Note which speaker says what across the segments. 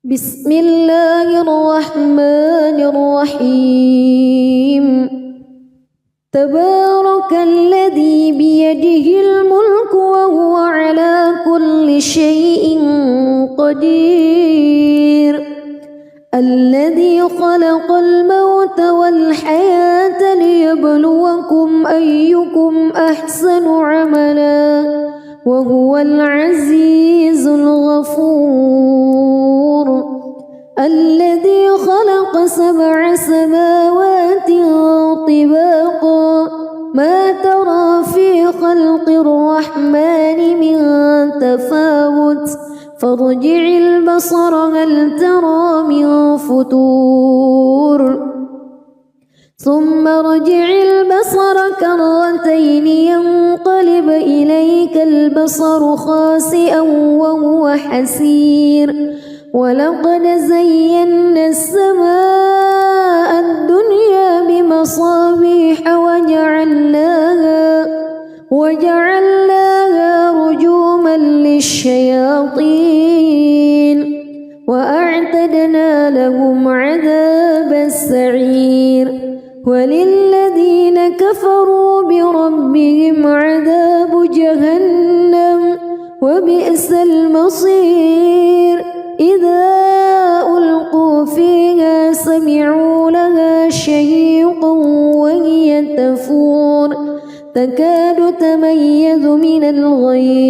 Speaker 1: بسم الله الرحمن الرحيم تبارك الذي بيده الملك وهو على كل شيء قدير الذي خلق الموت والحياة ليبلوكم أيكم أحسن عملا وهو العزيز الغفور الذي خلق 7 سماوات طباقا ما ترى في خلق الرحمن من تفاوت فارجع البصر هل ترى من فتور ثم ارجع البصر كرتين ينقلب إليك البصر خاسئا وهو حسير ولقد زينا السماء الدنيا بمصابيح وجعلناها رجوما للشياطين وأعتدنا لهم عذاب السعير وللذين كفروا بربهم عذاب جهنم وبئس المصير إذا ألقوا فيها سمعوا لها شهيقا وهي تفور تكاد تميز من الغيظ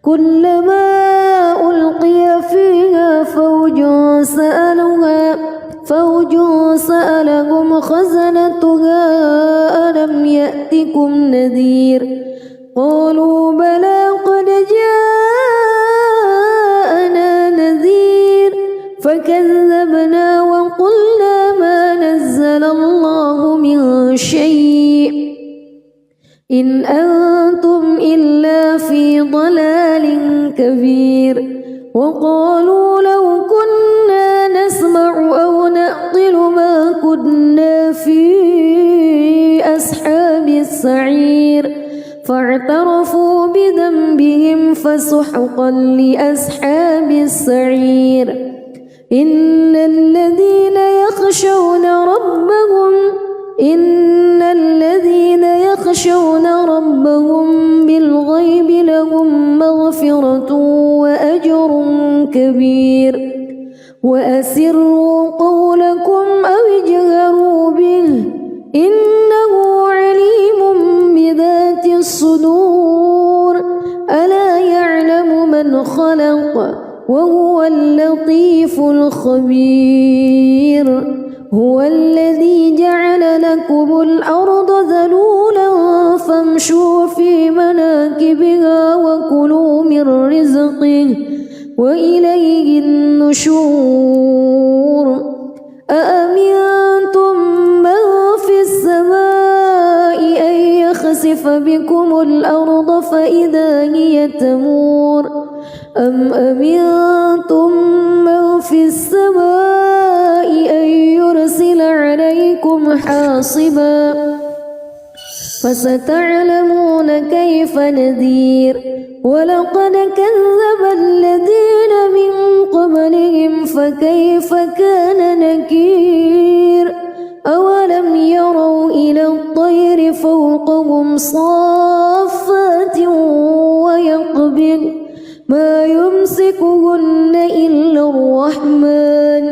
Speaker 1: كلما ألقي فيها فوج سألهم خزنتها ألم يأتكم نذير قالوا بلى قد جاءنا نذير فكذبنا وقلنا ما نزل الله من شيء إن أنتم إلا في ضلال كبير وقالوا لو كنا نسمع أو نعقل ما كنا في أصحاب السعير فاعترفوا بذنبهم فسحقا لأصحاب السعير إن الذين يخشون ربهم بالغيب لهم مغفرة وأجر كبير وأسروا قولكم أو اجهروا به إنه عليم بذات الصدور ألا يعلم من خلق وهو اللطيف الخبير هو الذي جعل لكم الأرض ذلولا فامشوا في مناكبها وكلوا من رزقه وإليه النشور أأمنتم من في السماء أن يخسف بكم الأرض فإذا هي تمور أم أمنتم من في السماء أن يرسل عليكم حاصبا فستعلمون كيف نذير ولقد كذب الذين من قبلهم فكيف كان نكير أولم يروا إلى الطير فوقهم صافات ويقبض ما يمسكهن إلا الرحمن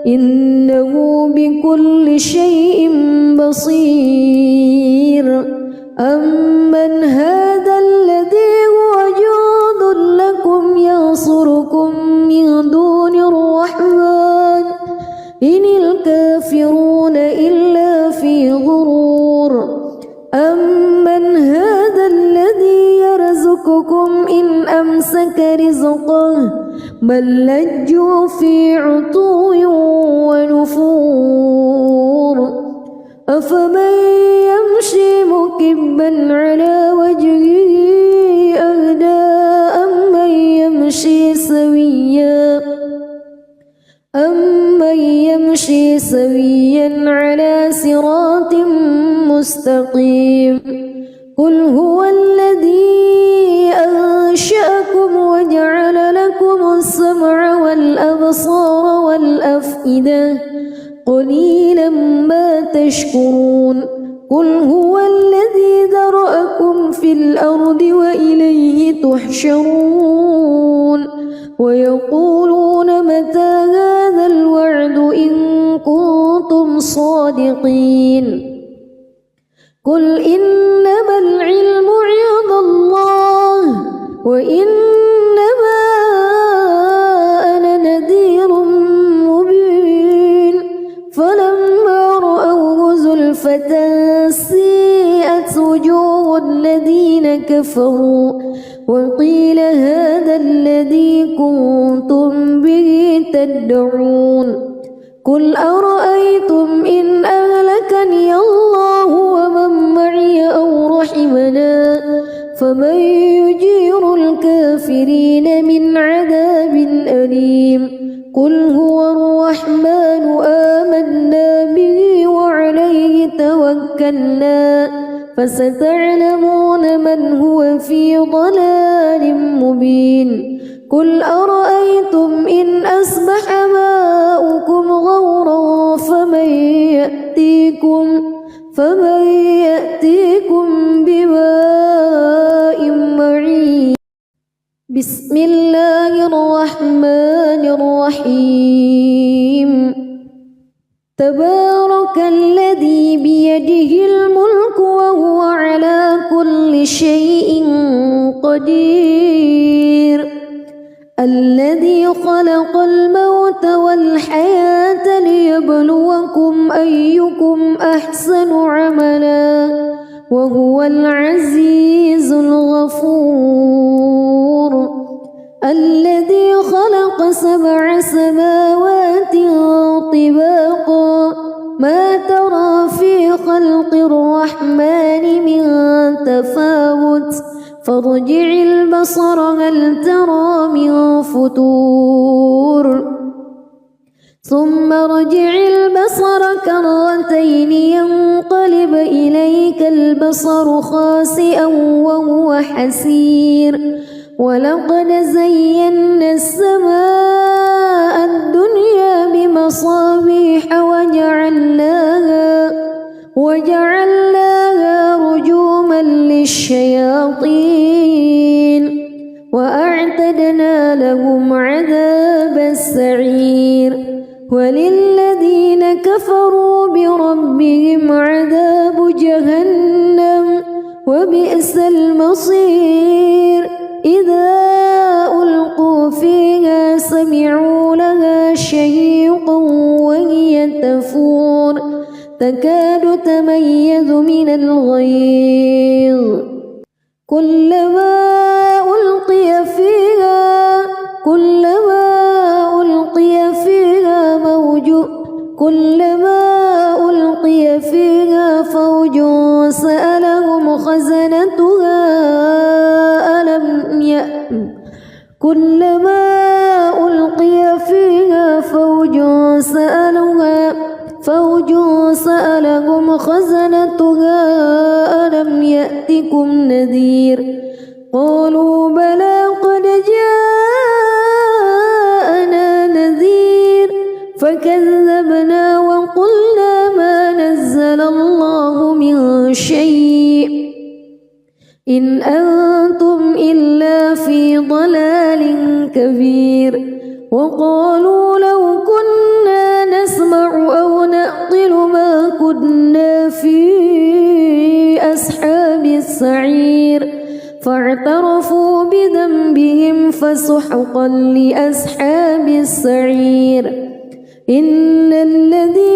Speaker 1: إنه بكل شيء بصير أمن هذا الذي هو جند لكم ينصركم من دون الرحمن إن الكافرون إلا في غرور أمن هذا الذي يرزقكم إن أمسك رزقه بل لجوا في عتو ونفور أفمن يمشي مكبا على وجهه أهدى سويا على صراط مستقيم قل هو الذي أنشأكم وجعل لكم السمع والأبصار والأفئدة قليلا ما تشكرون قل هو الذي ذرأكم في الأرض وإليه تحشرون ويقولون متى هذا الوعد إن كنتم صادقين قل إنما العلم عند الله وإنما أنا نذير مبين فلما رأوه زلفة سيئت وجوه الذين كفروا وقيل هذا الذي كنتم به تدعون قل أرأيتم إن أهلكني الله ومن معي أو رحمنا فمن يجير الكافرين من عذاب أليم قل هو الرحمن آمنا به وعليه توكلنا فستعلمون من هو في ضلال مبين قل أرأيتم إن أصبح ماؤكم غورا فمن يأتيكم بماء معين بسم الله الرحمن الرحيم تبارك الذي بيده الملك وهو على كل شيء قدير الذي خلق الموت والحياة ليبلوكم أيكم أحسن عملا وهو العزيز الغفور الذي خلق 7 سماوات طباقا ما ترى في خلق الرحمن من تفاوت فارجع البصر هل ترى من فتور ثم ارجع البصر كرتين ينقلب إليك البصر خاسئا وهو حسير ولقد زينا السماء الدنيا بمصابيح وجعلناها رجوما للشياطين وأعتدنا لهم عذاب السعير وللذين كفروا بربهم عذاب جهنم وبئس المصير إذا ألقوا فيها سمعوا لها شهيقا وهي تفور تكاد تميز من الغيظ كلما ألقي فيها فوج سألهم خزنتها ألم يأتكم نذير قالوا بلى قد جاءنا نذير فكذبنا وقلنا ما نزل الله من شيء إن أنتم إلا في ضلال كبير وقالوا لو كنا نسمع أو نعقل ما كنا في أصحاب السعير فاعترفوا بذنبهم فسحقا لأصحاب السعير إن الذين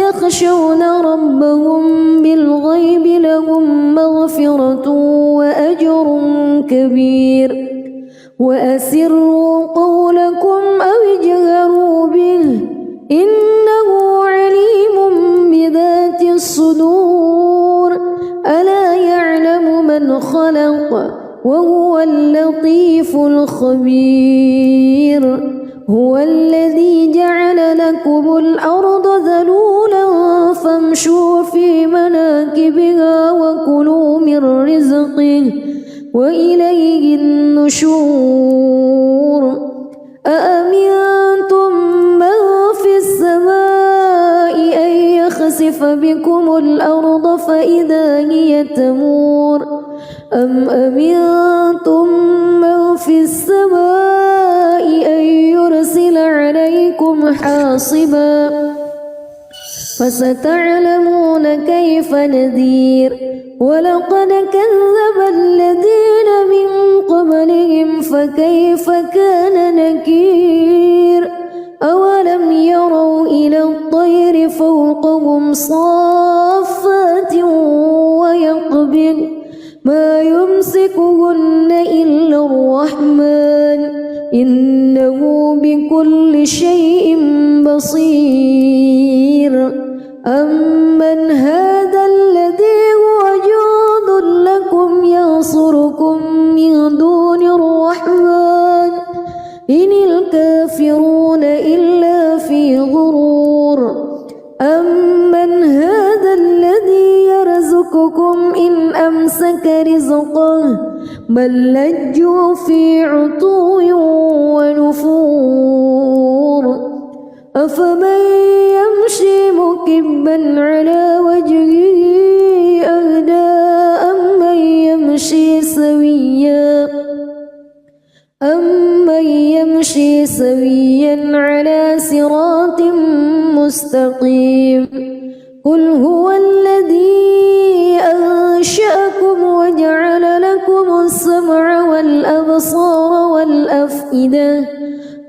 Speaker 1: يخشون ربهم بالغيب لهم مغفرة وأجر كبير وأسروا قولكم أو اجهروا به إنه عليم بذات الصدور ألا يعلم من خلق وهو اللطيف الخبير هو الذي جعل لكم الأرض ذلولا فامشوا في مناكبها وكلوا من رزقه وإليه النشور أأمنتم من في السماء أن يخسف بكم الأرض فإذا هي تمور أم أمنتم من في السماء أن يرسل عليكم حاصبا فستعلمون كيف نذير ولقد كذب الذين من قبلهم فكيف كان نكير أولم يروا إلى الطير فوقهم صافات ويقبض ما يمسكهن إلا الرحمن إنه بكل شيء بصير أمن هذا الذي هو جند لكم ينصركم من دون الرحمن إن الكافرون إلا في غرور أمن هذا الذي يرزقكم إن أمسك رزقه بل لجوا في عتو ونفور أفمن يمشي مكبا على وجهه أهدى أمن يمشي سويا على صراط مستقيم قل هو الذي أنشأكم وجعل لكم السمع والأبصار والأفئدة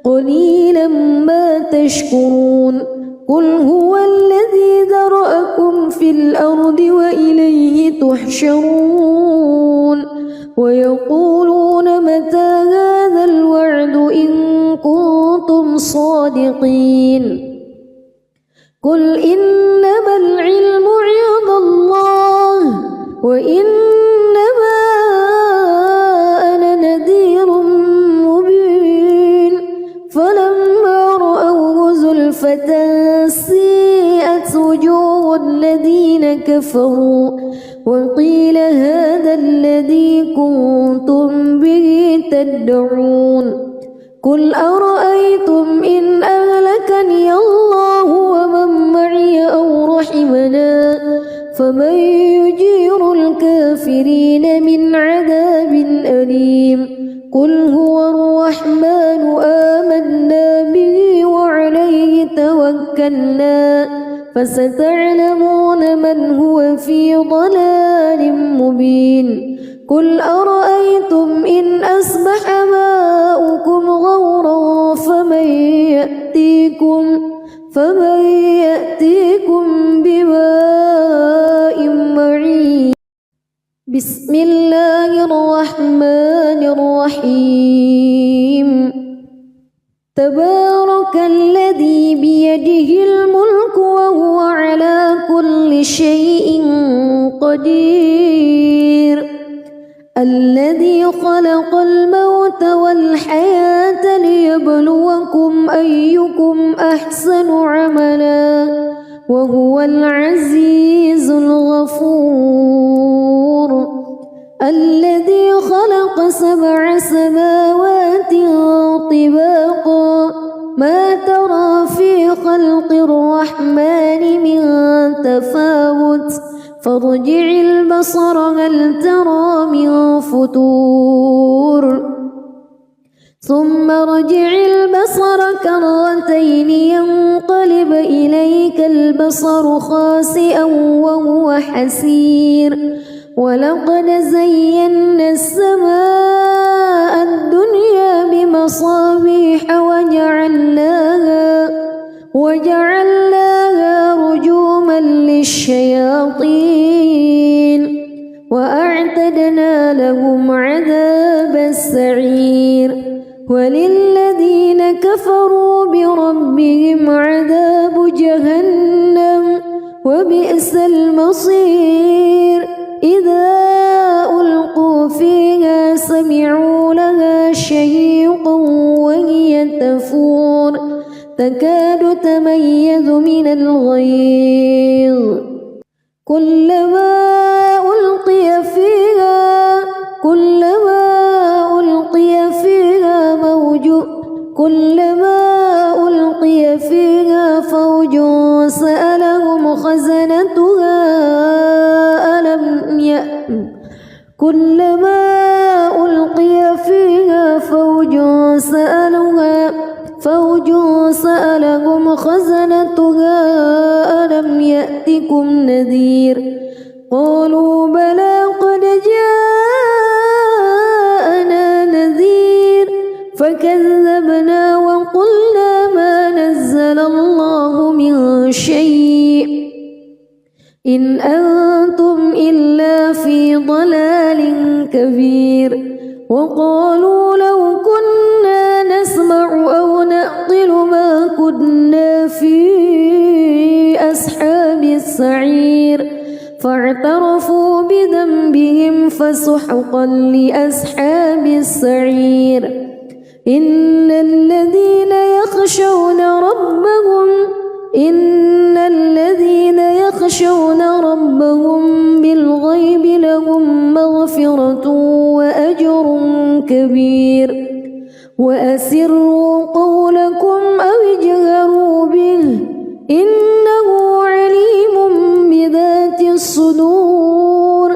Speaker 1: قليلا ما تشكرون قل هو الذي ذرأكم في الأرض وإليه تحشرون ويقولون متى هذا الوعد إن كنتم صادقين قل إنما العلم عند الله وإنما أنا نذير مبين فلما رأوه زلفة سيئت وجوه الذين كفروا وقيل هذا الذي كنتم به تدعون قل أرأيتم إن أهلكني الله ومن معي أو رحمنا فمن يجير الكافرين من عذاب أليم قل هو الرحمن آمنا به وعليه توكلنا فستعلمون من هو في ضلال مبين قل أرأيتم إن أصبح ماؤكم غورا فمن يأتيكم بماء معين بسم الله الرحمن الرحيم تبارك الذي بيده الملك وهو على كل شيء قدير الذي خلق الموت والحياة ليبلوكم أيكم أحسن عملا وهو العزيز الغفور الذي خلق 7 سماوات طباقا ما ترى في خلق الرحمن من تفاوت فارجع البصر هل ترى من فتور ثم ارجع البصر كرتين ينقلب إليك البصر خاسئا وهو حسير ولقد زينا السماء الدنيا بمصابيح وجعلناها رجوما للشياطين وأعتدنا لهم عذاب السعير وللذين كفروا بربهم عذاب جهنم وبئس المصير إذا ألقوا فيها تكاد تميز من الغيظ كلما ألقي فيها فوج سألهم خزنتها ألم يأتكم نذير قالوا بلى قد جاءنا نذير فكذبنا وقلنا ما نزل الله من شيء إن أنتم إلا في ضلال كبير وقالوا لو كنا نسمع أو نعقل ما كنا في أصحاب السعير فاعترفوا بذنبهم فسحقا لأصحاب السعير إن الذين يخشون ربهم بالغيب لهم مغفرة وأجر كبير وأسروا قولكم أو اجهروا به إنه عليم بذات الصدور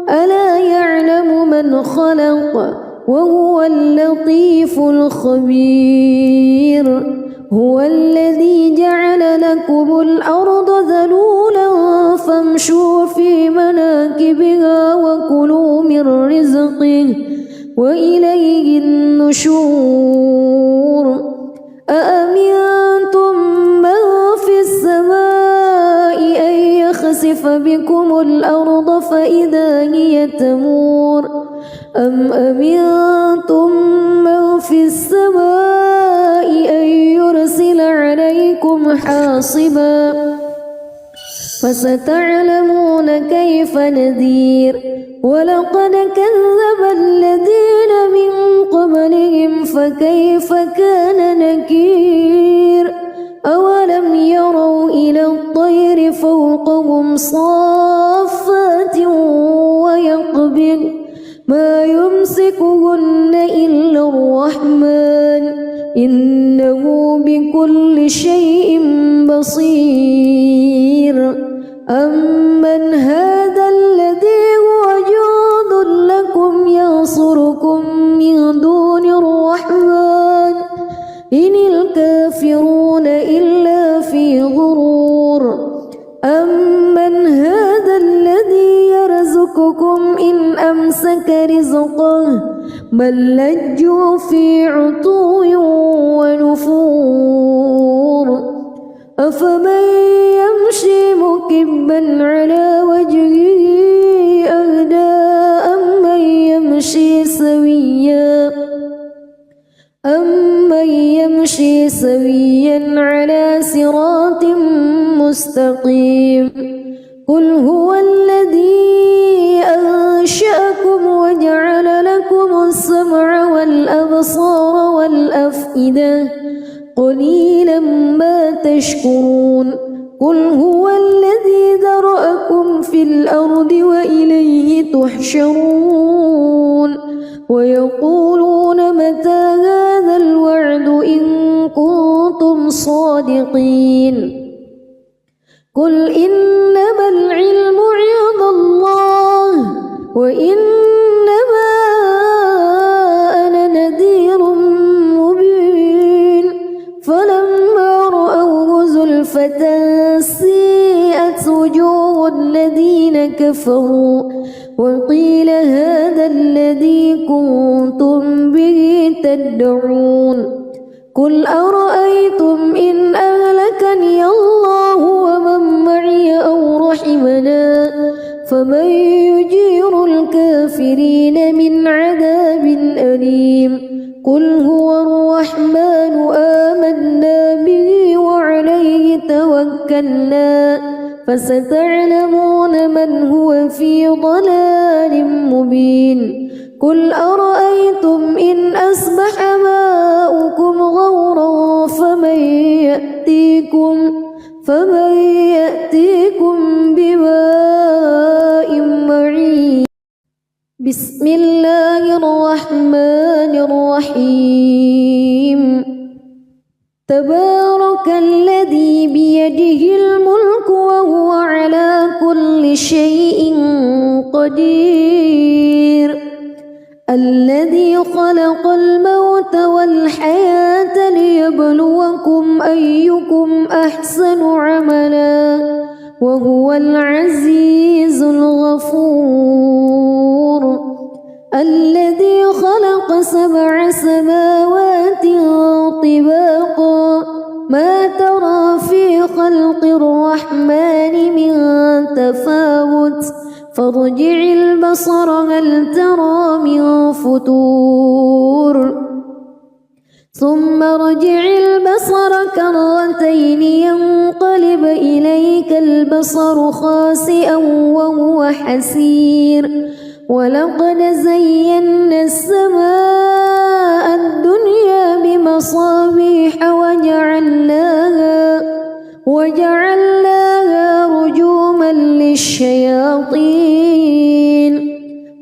Speaker 1: ألا يعلم من خلق وهو اللطيف الخبير هو الذي جعل لكم الأرض ذلولا فامشوا في مناكبها وكلوا من رزقه وإليه النشور أأمنتم من في السماء أن يخسف بكم الأرض فإذا هي تمور أم أمنتم من في السماء أن يرسل عليكم حاصبا فستعلمون كيف نذير ولقد كذب الذين من قبلهم فكيف كان نكير أولم يروا إلى الطير فوقهم صافات ويقبض ما يمسكهن إلا الرحمن إنه بكل شيء بصير أمن هذا الذي هو جند لكم ينصركم من دون الرحمن إن الكافرون إلا في غرور أمن هذا الذي يرزقكم إن أمسك رزقه بل لجوا في عتو ونفور أفمن يمشي مكبا على وجهه أهدى أمن يمشي سويا على صراط مستقيم قل هو الذي أنشأكم وجعل لكم السمع والأبصار والأفئدة قليلا ما تشكرون قل هو الذي ذرأكم في الأرض وإليه تحشرون ويقولون متى هذا الوعد إن كنتم صادقين قل إنما العلم عند الله وإنما أنا نذير مبين فلما رأوه زلفة سيئت وجوه الذين كفروا وقيل هذا الذي كنتم به تدعون قل أرأيتم إن أهلكني الله ومن معي أو رحمنا فمن يجير الكافرين من عذاب أليم قل هو الرحمن آمنا به وعليه توكلنا فستعلمون من هو في ضلال مبين قل أرأيتم إن أصبح ماؤكم غورا فمن فمن يأتيكم بماء معين. بسم الله الرحمن الرحيم. تبارك الذي بيده الملك وهو على كل شيء قدير. الذي خلق الموت والحياة ليبلوكم أيكم أحسن عملا وهو العزيز الغفور. الذي خلق 7 سماوات طباقا ما ترى في خلق الرحمن من تفاوت فارجع البصر هل ترى من فتور ثم ارجع البصر كرتين ينقلب إليك البصر خاسئا وهو حسير. ولقد زينا السماء الدنيا بمصابيح وجعلناها رجوما للشياطين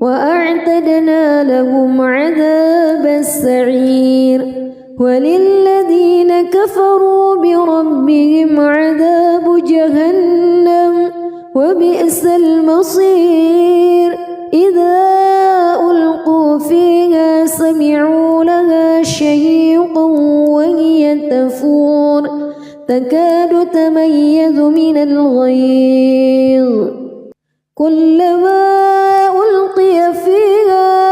Speaker 1: وأعتدنا لهم عذاب السعير. وللذين كفروا بربهم عذاب جهنم وبئس المصير. إذا ألقوا فيها سمعوا لها شهيقا وهي تفور تكاد تميز من الغيظ. كلما ألقي فيها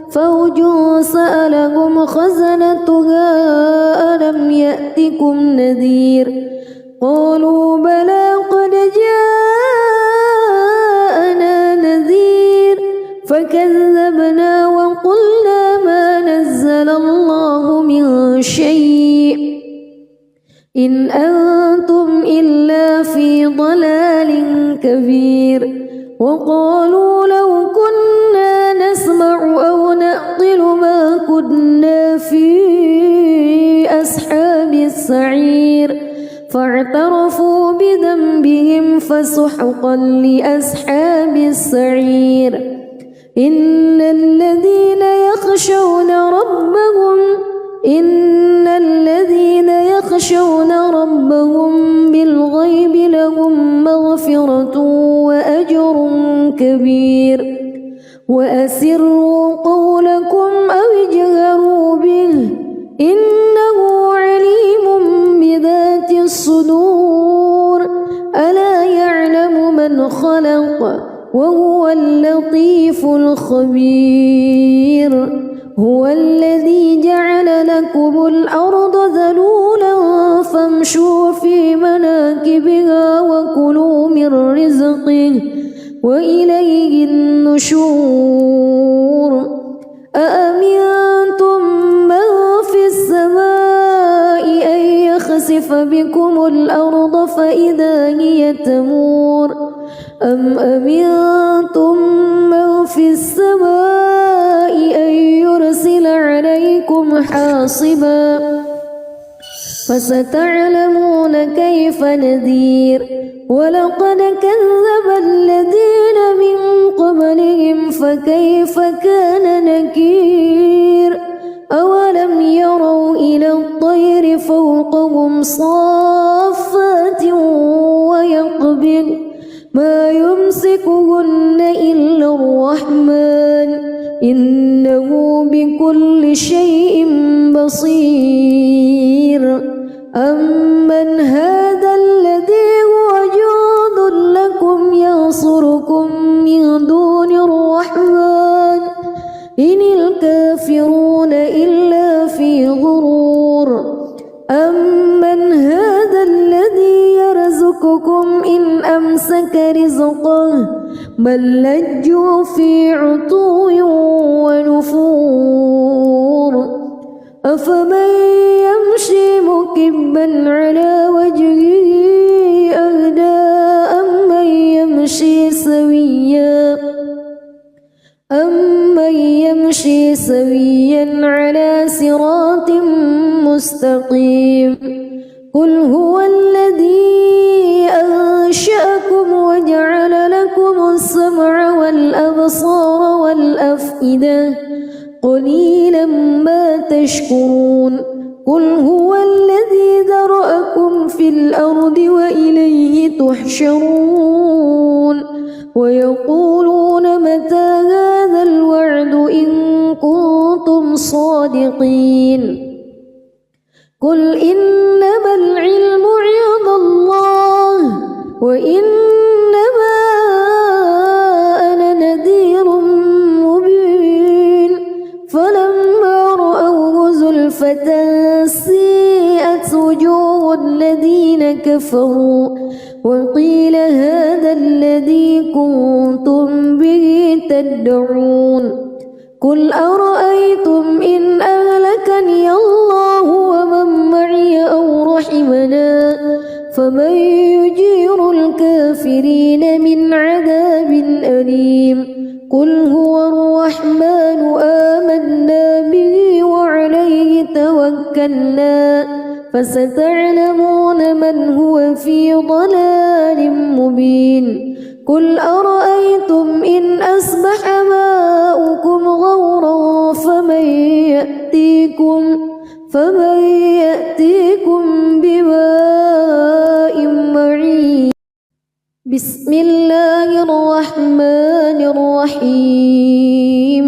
Speaker 1: فوج سألهم خزنتها ألم يأتكم نذير. قالوا بلى قد جاءنا نذير فكذبنا وقلنا ما نزل الله من شيء إن أنتم إلا في ضلال كبير. وقالوا لو كنا نسمع أو نعقل ما كنا في أصحاب السعير فاعترفوا بذنبهم فسحقا لأصحاب السعير. إن الذين يخشون ربهم بالغيب لهم مغفرة وأجر كبير. وأسروا قولكم أو اجهروا به إنه عليم بذات الصدور. ألا يعلم من خلق وهو اللطيف الخبير. هو الذي جعل لكم الأرض ذلولا فامشوا في مناكبها وكلوا من رزقه وإليه النشور. أأمنتم من في السماء أن يخسف بكم الأرض فإذا هي تمور أم أمنتم من في السماء أن يرسل عليكم حاصبا فستعلمون كيف نذير. ولقد كذب الذين من قبلهم فكيف كان نكير. أولم يروا إلى الطير فوقهم صافات ويقبض ما يمسكهن إلا الرحمن إنه بكل شيء بصير. أمن هذا الذي هو جند لكم ينصركم من دون الرحمن إن الكافرون إلا في غرور. أمن هذا الذي يرزقكم إن أمسك رزقه بل لجوا في عتو ونفور أفمن يمشي مكبا على وجهه أهدى أمن يمشي سويا على صراط مستقيم قل هو الذي أنشأكم وجعل لكم السمع والأبصار والأفئدة قليلا ما تشكرون قل هو الذي ذرأكم في الأرض وإليه تحشرون ويقولون متى هذا الوعد إن كنتم صادقين قل إنما العلم عند الله وإنما أنا نذير مبين فلما رأوه زلفة سيئت وجوه الذين كفروا وقيل هذا الذي كنتم به تدعون قل أرأيتم إن أهلكني الله ومن معي أو رحمنا فمن يجير الكافرين من عذاب أليم قل هو الرحمن آمنا به وعليه توكلنا فستعلمون من هو في ضلال مبين قل أرأيتم إن أصبح ماؤكم غورا فمن يأتيكم بماء معين بسم الله الرحمن الرحيم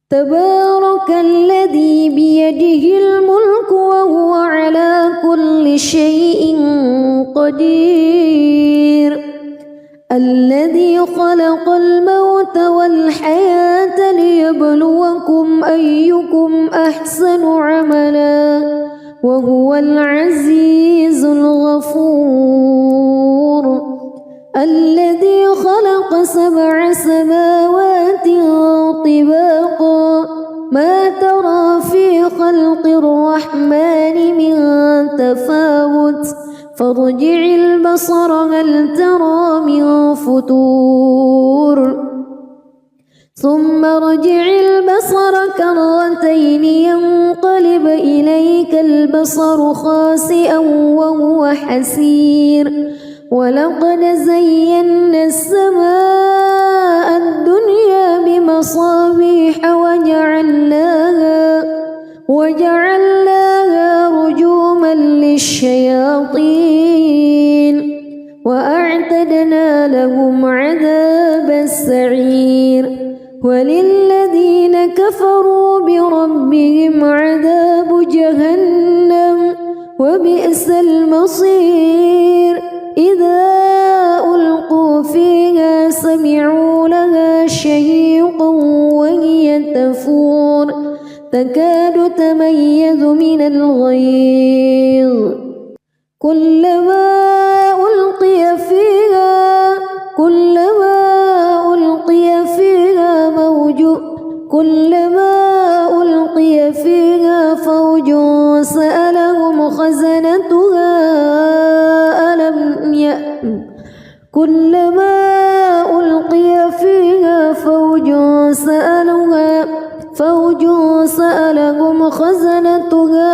Speaker 1: تبارك الذي بيده الملك وهو على كل شيء قدير الذي خلق الموت والحياة ليبلوكم أيكم أحسن عملا وهو العزيز الغفور الذي خلق 7 سماوات طباقا ما ترى في خلق الرحمن من تفاوت فارجع البصر هل ترى من فتور ثم ارجع البصر كرتين ينقلب إليك البصر خاسئا وهو حسير ولقد زينا السماء الدنيا بمصابيح وجعلناها رجوما للشياطين وأعتدنا لهم عذاب السعير وللذين كفروا بربهم عذاب جهنم وبئس المصير إذا ألقوا فيها سمعوا لها شهيقا وهي تفور تكاد تميز من الغيظ كلما ألقي فيها فوج سألهم خزنتها كلما ألقي فيها فوج سألهم خزنتها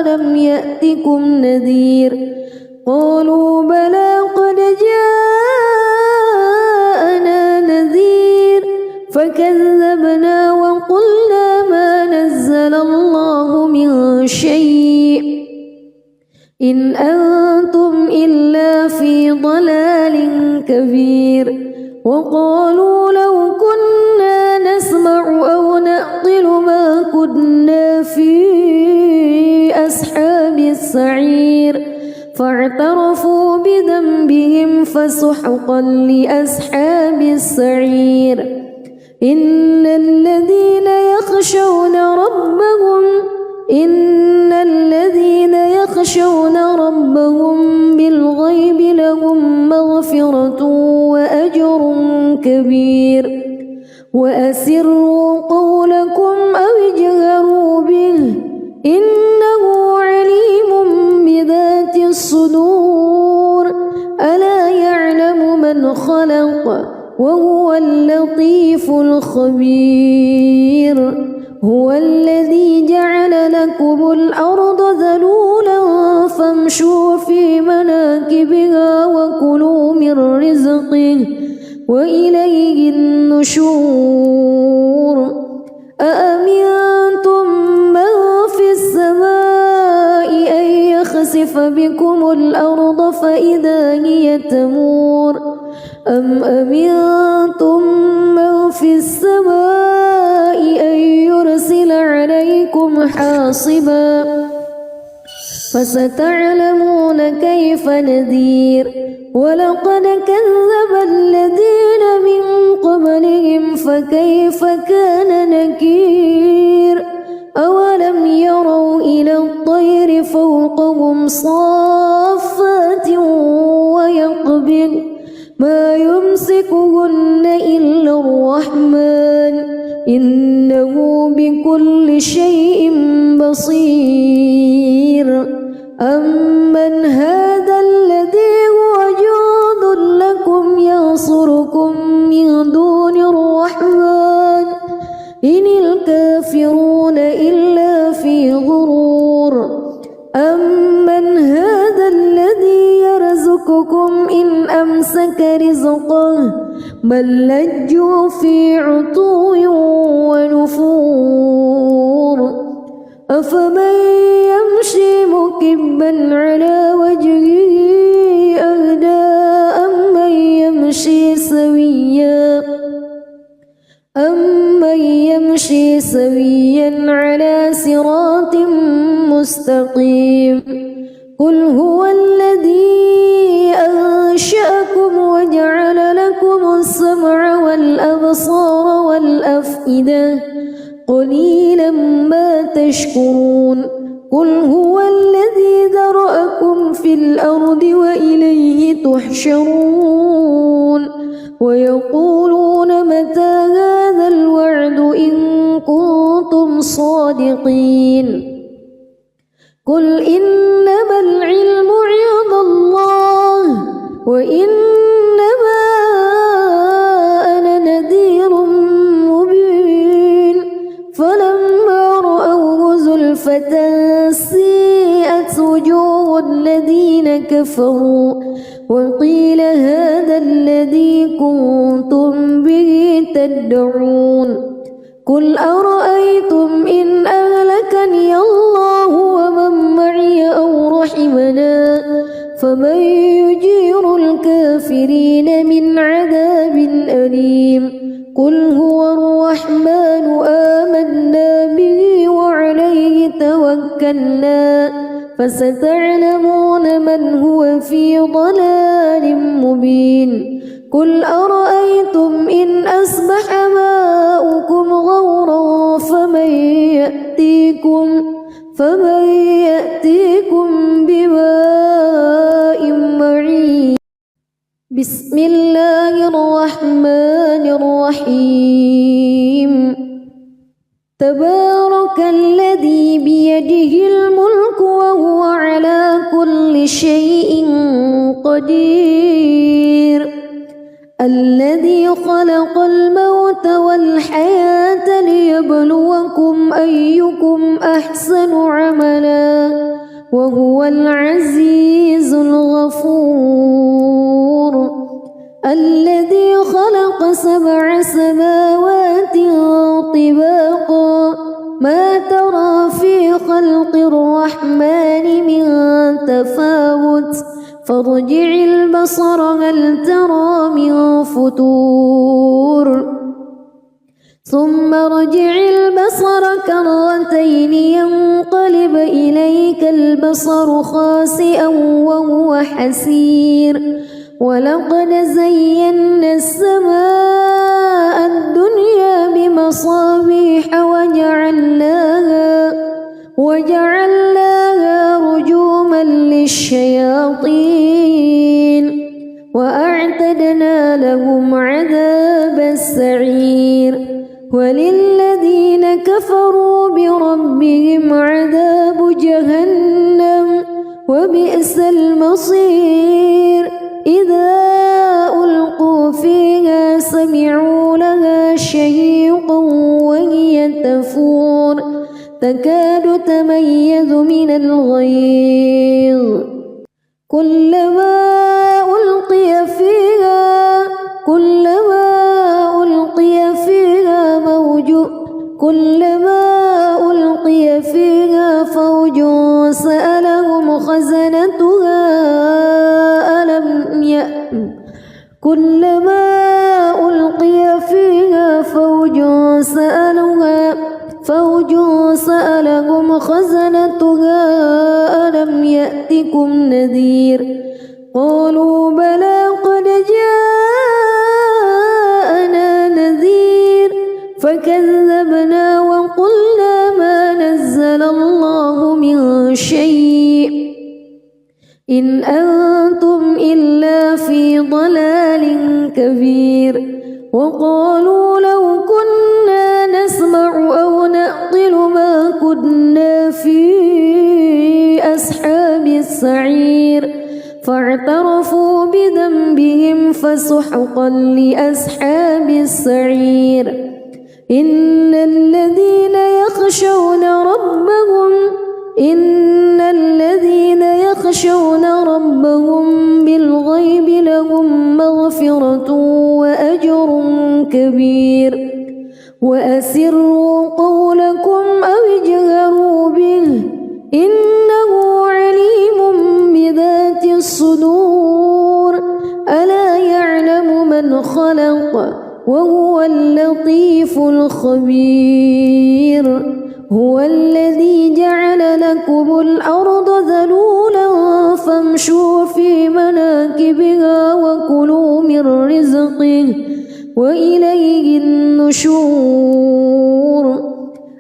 Speaker 1: ألم يأتكم نذير قالوا بلى قد جاءنا نذير فكذبنا وقلنا ما نزل الله من شيء إن أنتم إلا في ضلال كبير وقالوا لو كنا نسمع أو نعقل ما كنا في أصحاب السعير فاعترفوا بذنبهم فسحقا لأصحاب السعير إن الذين يخشون ربهم بالغيب لهم مغفرة وأجر كبير وأسروا قولكم أو اجهروا به إنه عليم بذات الصدور ألا يعلم من خلق وهو اللطيف الخبير هو الذي جعل لكم الأرض ذلولا فامشوا في مناكبها وكلوا من رزقه وإليه النشور أأمنتم من في السماء أن يخسف بكم الأرض فإذا هي تمور أم أمنتم من في السماء أن يرسل عليكم حاصبا فستعلمون كيف نذير ولقد كذب الذين من قبلهم فكيف كان نكير أولم يروا إلى الطير فوقهم صافات ويقبض ما يمسكهن إلا الرحمن إنه بكل شيء بصير أمن هذا الذي هو جند لكم ينصركم من دون الرحمن إن الكافرون إلا في غرور أمن هذا الذي يرزقكم إن أمسك رزقه بل لجوا في عتو ونفور أفمن يمشي مكبا على وجهه أهدى أمن يمشي سويا على صراط مستقيم قل هو الذي أنشأكم وجعل لكم السمع والأبصار والأفئدة قليلا ما تشكرون قل هو الذي ذرأكم في الأرض وإليه تحشرون ويقولون متى هذا الوعد إن كنتم صادقين قل إنما العلم عند الله وإنما أنا نذير مبين فلما رأوه زلفة سيئت وجوه الذين كفروا وقيل هذا الذي كنتم به تدعون قل أرأيتم إن أهلكني الله ومن معي أو رحمنا فمن يجير الكافرين من عذاب أليم قل هو الرحمن آمنا به وعليه توكلنا فستعلمون من هو في ضلال مبين قل أرأيتم إن أصبح ماؤكم غورا فمن يأتيكم بماء معين بسم الله الرحمن الرحيم تبارك الذي بيده الملك وهو على كل شيء قدير الذي خلق الموت والحياة ليبلوكم أيكم أحسن عملا وهو العزيز الغفور الذي خلق 7 سماوات طباقا ما ترى في خلق الرحمن من تفاوت فارجع البصر هل ترى من فتور ثم ارجع البصر كرتين ينقلب إليك البصر خاسئا وهو حسير ولقد زينا السماء الدنيا بمصابيح وجعلناها رجوما للشياطين وأعتدنا لهم عذاب السعير وللذين كفروا بربهم عذاب جهنم وبئس المصير إذا ألقوا فيها سمعوا لها شهيقا وهي تفور تكاد تميز من الغيظ كلما ألقي فيها فوج سألهم خزنتها ألم يأتكم نذير قالوا بلى قد جاءنا نذير فكذبنا وقلنا ما نزل الله من شيء إن أنتم إلا في ضلال كبير وقالوا لو كنا نسمع أو نعقل ما كنا في أصحاب السعير فاعترفوا بذنبهم فسحقا لأصحاب السعير إن الذين يخشون ربهم بالغيب لهم مغفرة وأجر كبير وأسروا قولكم أو اجهروا به إنه عليم بذات الصدور ألا يعلم من خلق وهو اللطيف الخبير هو الذي جعل لكم الأرض ذلولا فامشوا في مناكبها وكلوا من رزقه وإليه النشور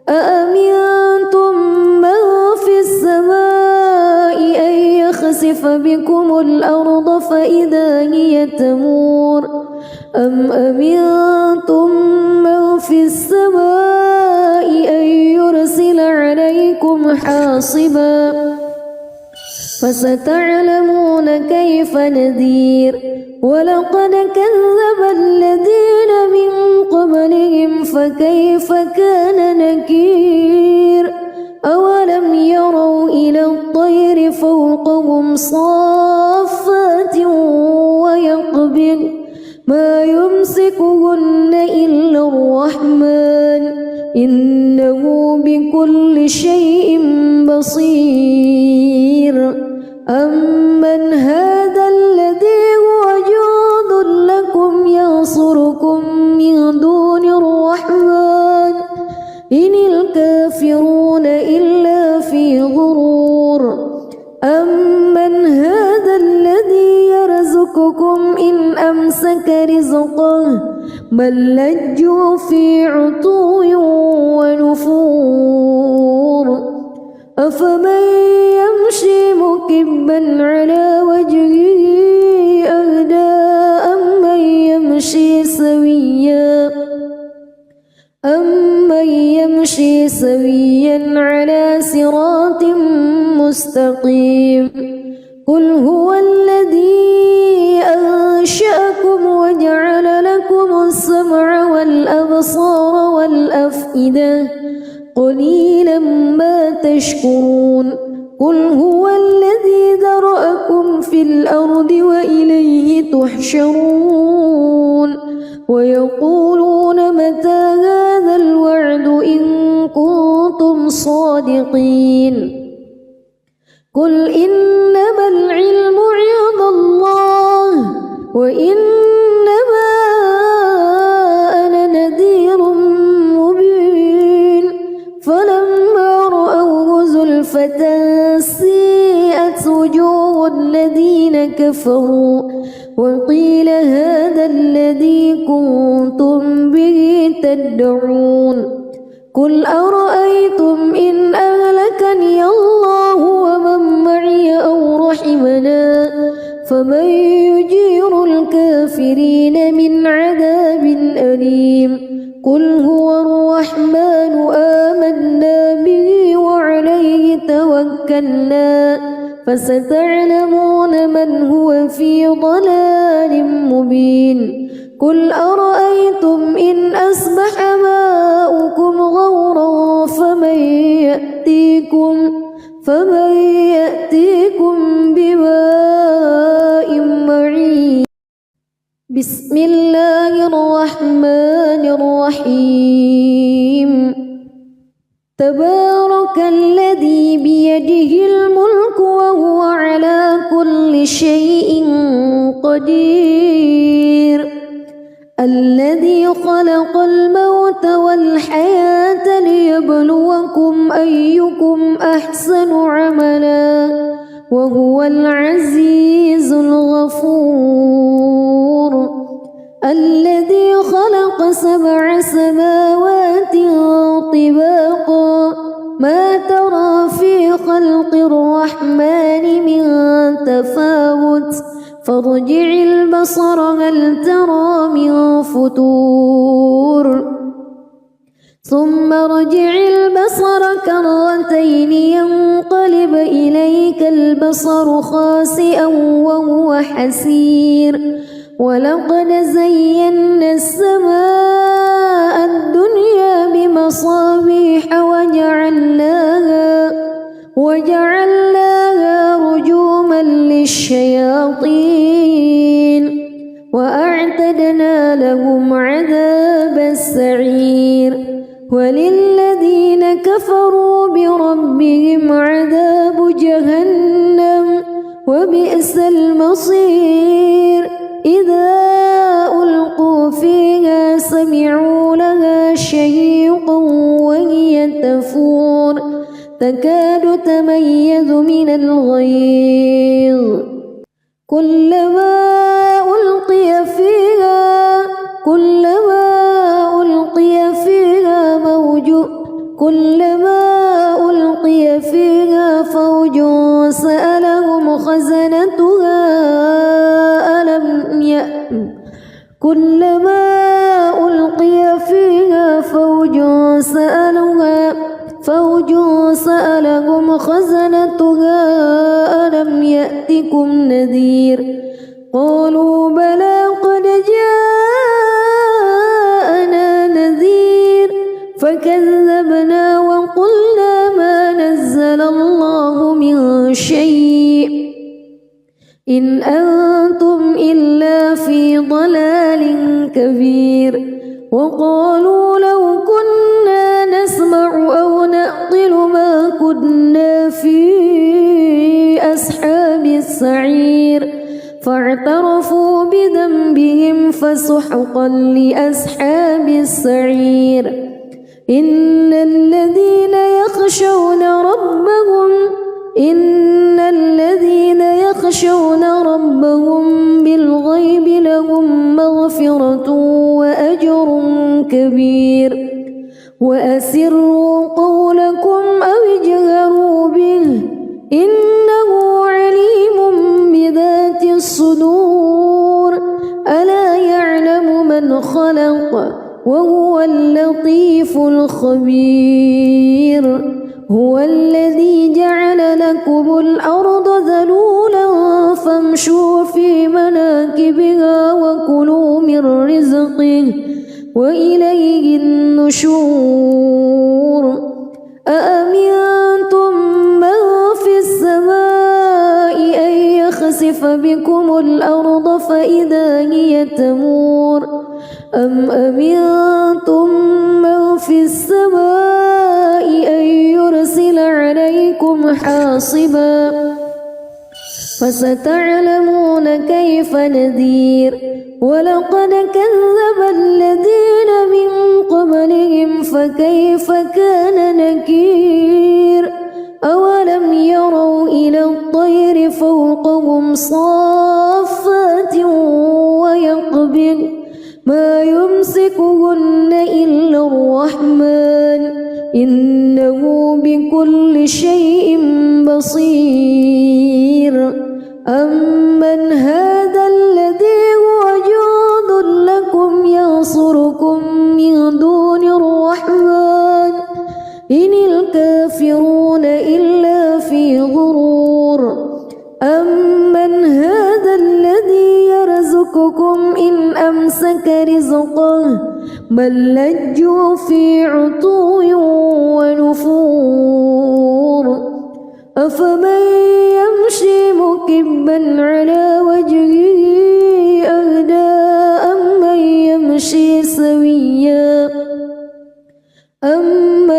Speaker 1: أأمنتم من في السماء أن يخسف بكم الأرض فإذا هي تمور أم أمنتم من في السماء أن يرسل عليكم حاصبا فستعلمون كيف نذير ولقد كذب الذين من قبلهم فكيف كان نكير أولم يروا إلى الطير فوقهم صافات ويقبض ما يمسكهن إلا الرحمن إنه بكل شيء بصير أمن هذا الذي هو جند لكم ينصركم من دون الرحمن إن الكافرون إلا في غرور أمن هذا الذي يرزقكم إن أمسك رزقه بل لجوا في عتو ونفور أفمن يمشي مكبا على وجهه أهدى أمن يمشي سويا على صراط مستقيم قل هو الذي أنشأكم وجعل لكم السمع والأبصار والأفئدة قليلا ما تشكرون قل هو الذي ذرأكم في الأرض وإليه تحشرون ويقولون متى هذا الوعد إن كنتم صادقين قل إنما العلم عند الله وإنما أنا نذير مبين فلما رأوه زلفة سيئت وجوه الذين كفروا وقيل هذا الذي كنتم به تدعون قل أرأيتم إن أهلكني الله ومن معي أو رحمنا فمن يجير الكافرين من عذاب أليم قل هو الرحمن آمنا به وعليه توكلنا فستعلمون من هو في ضلال مبين قل أرأيتم إن أصبح ماؤكم غورا فمن يأتيكم بماء معين بسم الله الرحمن الرحيم تبارك الذي بيده الملك وهو على كل شيء قدير الذي خلق الموت والحياة ليبلوكم أيكم أحسن عملا وهو العزيز الغفور الذي خلق 7 سماوات طباقا ما ترى في خلق الرحمن من تفاوت فارجع البصر هل ترى من فتور ثم ارجع البصر كرتين ينقلب إليك البصر خاسئا وهو حسير ولقد زينا السماء الدنيا بمصابيح وجعلناها رجوما للشياطين وأعتدنا لهم عذاب السعير وللذين كفروا بربهم عذاب جهنم وبئس المصير إذا ألقوا فيها سمعوا لها شهيقا وهي تفور تكاد تميز من الغيظ كلما ألقي فيها فوج سألهم خزنتها ألم يأتكم نذير قالوا بلى قد جاءنا نذير فكذبنا وقلنا ما نزل الله من شيء إن أنتم إلا في ضلال كبير وقالوا لو كنا نسمع أو نعقل ما كنا في أصحاب السعير فاعترفوا بذنبهم فسحقا لأصحاب السعير إن الذين يخشون ربهم بالغيب لهم مغفرة وأجر كبير وأسروا قولكم أو اجهروا به إنه عليم بذات الصدور ألا يعلم من خلق وهو اللطيف الخبير هو الذي جعل لكم الأرض ذلولا فامشوا في مناكبها وكلوا من رزقه وإليه النشور أأمنتم من في السماء أن يخسف بكم الأرض فإذا هي تمور أم أمنتم من في السماء أن يرسل عليكم حاصبا فستعلمون كيف نذير ولقد كذب الذين من قبلهم فكيف كان نكير أولم يروا إلى الطير فوقهم صافات ويقبض ما يمسكهن إلا الرحمن إنه بكل شيء بصير أمن أمسك رزقه بل لجوا في عتو ونفور أفمن يمشي مكبا على وجهه أهدى أمن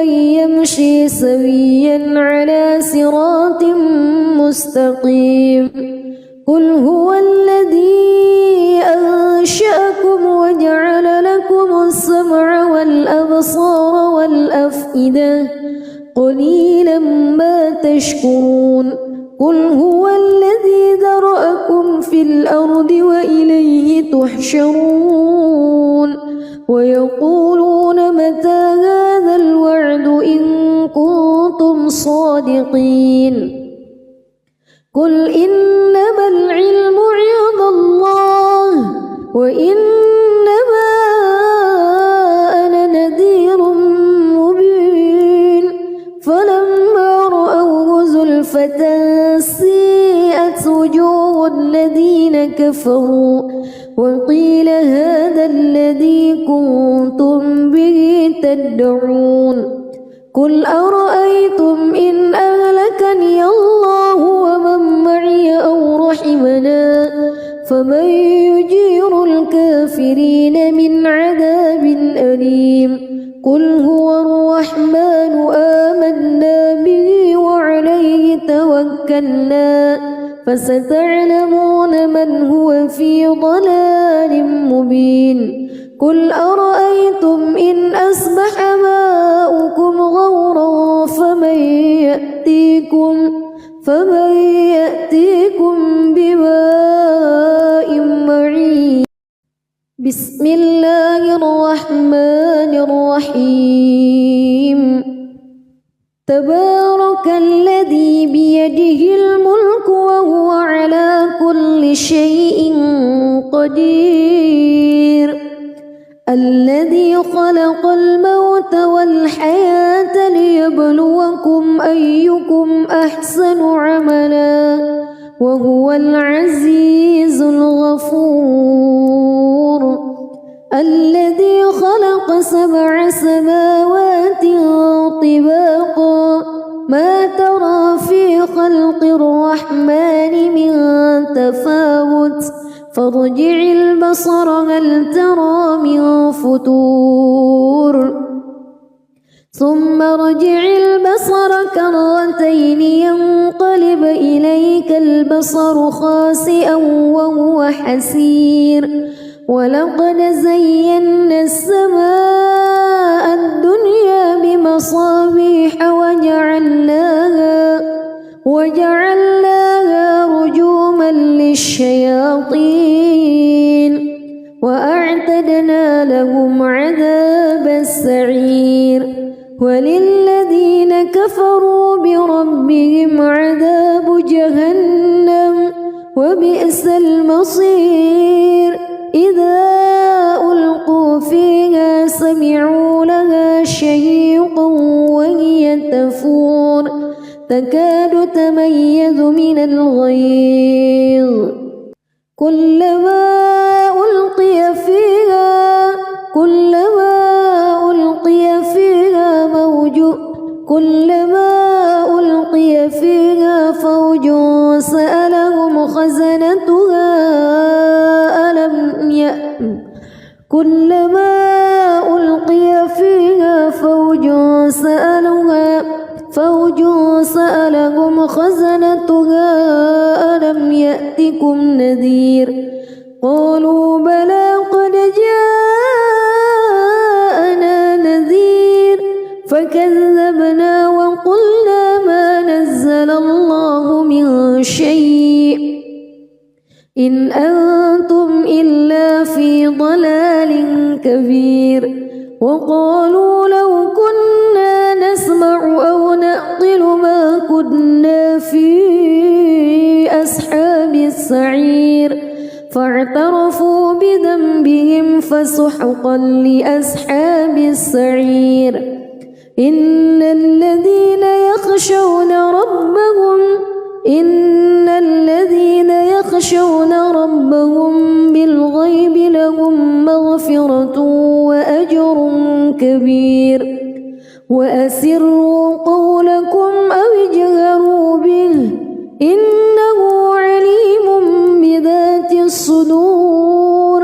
Speaker 1: يمشي سويا على صراط مستقيم قل هو الذي أنشأكم وجعل لكم السمع والأبصار والأفئدة قليلا ما تشكرون قل هو الذي ذرأكم في الأرض وإليه تحشرون ويقولون متى هذا الوعد إن كنتم صادقين قل إنما العلم عند الله وإنما أنا نذير مبين فلما رأوه زلفة سيئت وجوه الذين كفروا وقيل هذا الذي كنتم به تدعون قل أرأيتم إن أهلكني الله ومن معي أو رحمنا فمن يجير الكافرين من عذاب أليم قل هو الرحمن آمنا به وعليه توكلنا فستعلمون من هو في ضلال مبين قل أرأيتم إن أصبح ماؤكم غورا فمن يأتيكم بماء معين بسم الله الرحمن الرحيم تبارك الذي بيده الملك وهو على كل شيء قدير الذي خلق الموت والحياة ليبلوكم أيكم أحسن عملا وهو العزيز الغفور الذي خلق 7 سماوات طباقا ما ترى في خلق الرحمن من تفاوت فارجع البصر هل ترى من فتور ثم ارجع البصر كرتين ينقلب إليك البصر خاسئا وهو حسير ولقد زينا السماء الدنيا بمصابيح وجعلناها رجوما للشياطين وأعتدنا لهم عذاب السعير وللذين كفروا بربهم عذاب جهنم وبئس المصير إذا ألقوا فيها سمعوا لها شهيقا وهي تفور تكاد تميز من الغيظ كلما ألقي فيها فوج سألهم خزنتها ألم يأتكم نذير قالوا بلى قد جاءنا نذير فكذبنا وقلنا ما نزل الله من شيء إن أنتم إلا في ضلال كبير وقالوا لو كنا نسمع أو نعقل ما كنا في أصحاب السعير فاعترفوا بذنبهم فسحقا لأصحاب السعير إن الذين يخشون ربهم بالغيب لهم مغفرة مغفرة وأجر كبير وأسروا قولكم أو اجهروا به إنه عليم بذات الصدور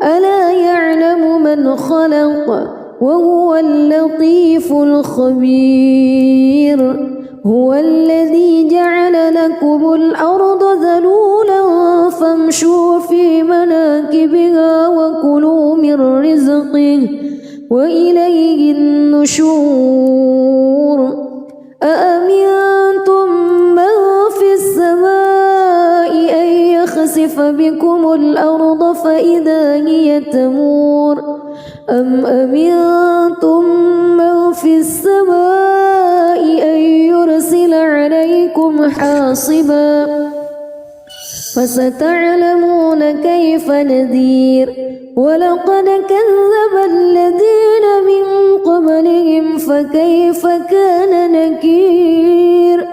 Speaker 1: ألا يعلم من خلق وهو اللطيف الخبير هو الذي جعل لكم الأرض ذلولا فامشوا في مناكبها وكلوا من رزقه وإليه النشور أأمنتم من في السماء أن يخسف بكم الأرض فإذا هي تمور أم أمنتم من في السماء أن يرسل عليكم حاصبا فستعلمون كيف نذير ولقد كذب الذين من قبلهم فكيف كان نكير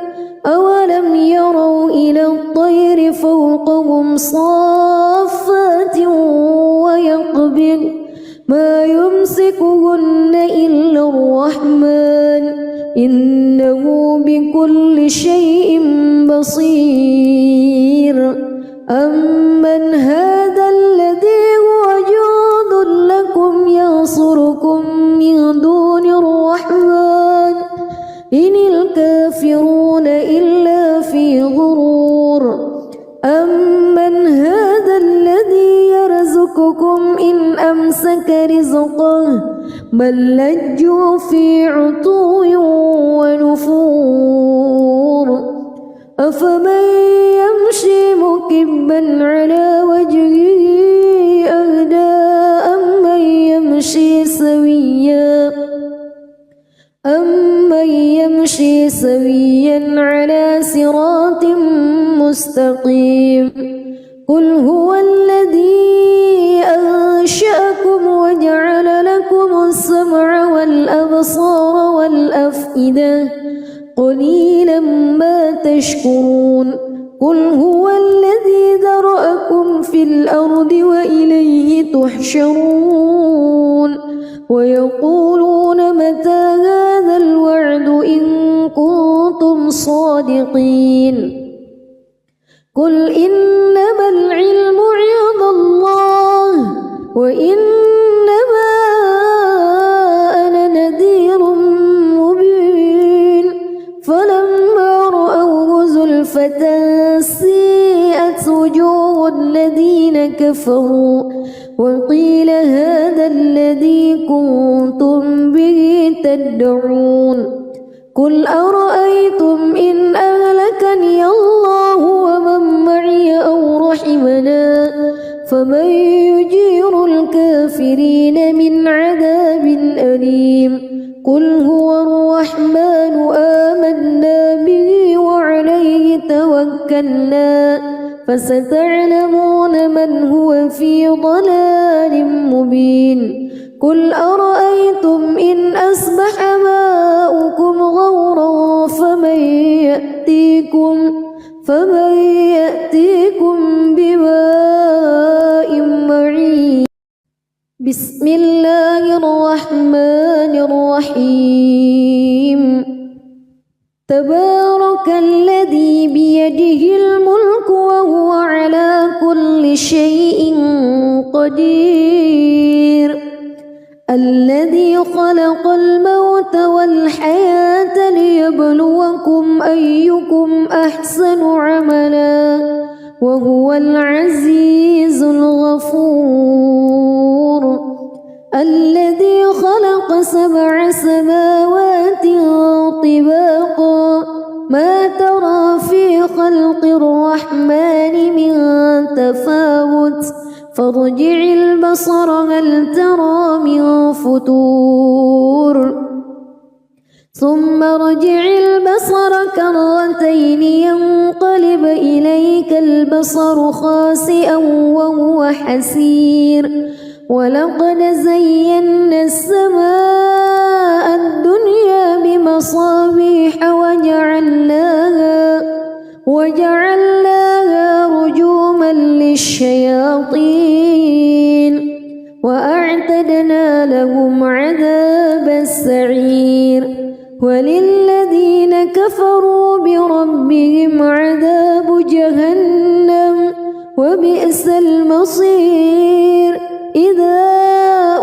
Speaker 1: أولم يروا إلى الطير فوقهم صافات ويقبض ما يمسكهن إلا الرحمن إنه بكل شيء بصير أمن هذا الذي هو جند لكم ينصركم من دون الرحمن إن الكافرون إلا في غرور أمن هذا الذي يرزقكم إن أمسك رزقه بل لجوا في عتو ونفور أفمن يمشي مكبا على وجهه أهدى أمن يمشي سويا على صراط مستقيم قل هو الذي أنشأكم وجعل لكم السمع والأبصار والأفئدة قليلا ما تشكرون قل هو الذي ذرأكم في الأرض وإليه تحشرون ويقولون متى هذا الوعد إن كنتم صادقين قل إنما العلم عند الله وإنما أنا نذير مبين فلما رأوه زلفة سيئت وجوه الذين كفروا وقيل هذا الذي كنتم به تدعون قل أرأيتم إن أهلكني الله ومن معي أو رحمنا فمن يجير الكافرين من عذاب أليم قل هو الرحمن آمنا به وعليه توكلنا فستعلمون من هو في ضلال مبين قل أرأيتم إن أصبح ماؤكم غورا فمن يأتيكم بماء معين بسم الله الرحمن الرحيم تبارك الذي بيده الملك وهو على كل شيء قدير الذي خلق الموت والحياة ليبلوكم أيكم أحسن عملا وهو العزيز الغفور الذي خلق 7 سماوات طباقا ما ترى في خلق الرحمن من تفاوت فارجع البصر هل ترى من فطور ثم ارجع البصر كرتين ينقلب إليك البصر خاسئا وهو حسير ولقد زينا السماء الدنيا بمصابيح وجعلناها رجوما للشياطين وأعتدنا وبئس المصير إذا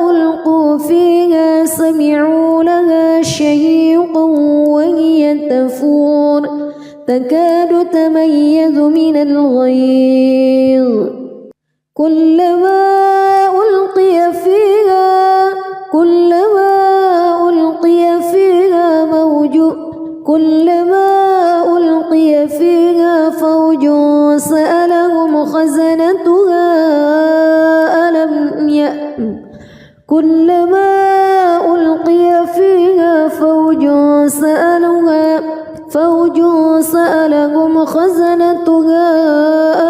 Speaker 1: ألقوا فيها سمعوا لها شهيقا وهي تفور تكاد تميز من الغيظ كلما ألقي فيها فوج سألهم خزنتها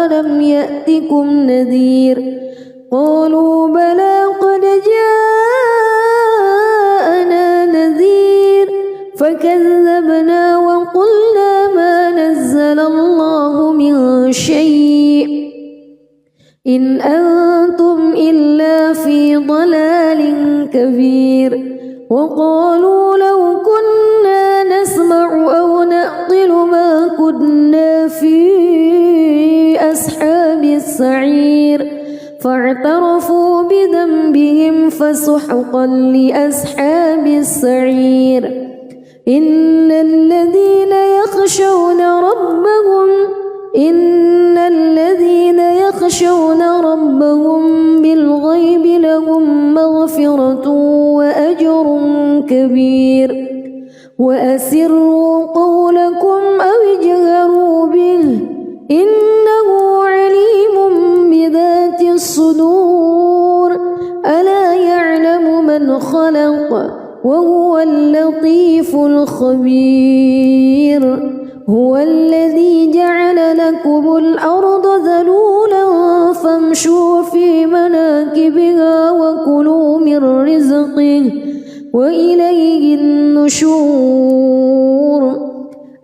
Speaker 1: ألم يأتكم نذير قالوا بلى قد جاءنا نذير فكذبنا وقلنا ما نزل الله من شيء إن أنتم إلا في ضلال كبير وقالوا لو كنا نسمع أو نعقل ما كنا في أصحاب السعير فاعترفوا بذنبهم فسحقا لأصحاب السعير إن الذين يخشون ربهم بالغيب لهم مغفرة وأجر كبير وأسروا قولكم أو اجهروا به إنه عليم بذات الصدور ألا يعلم من خلق وهو اللطيف الخبير هو الذي جعل لكم الأرض ذلولا فامشوا في مناكبها وكلوا من رزقه وإليه النشور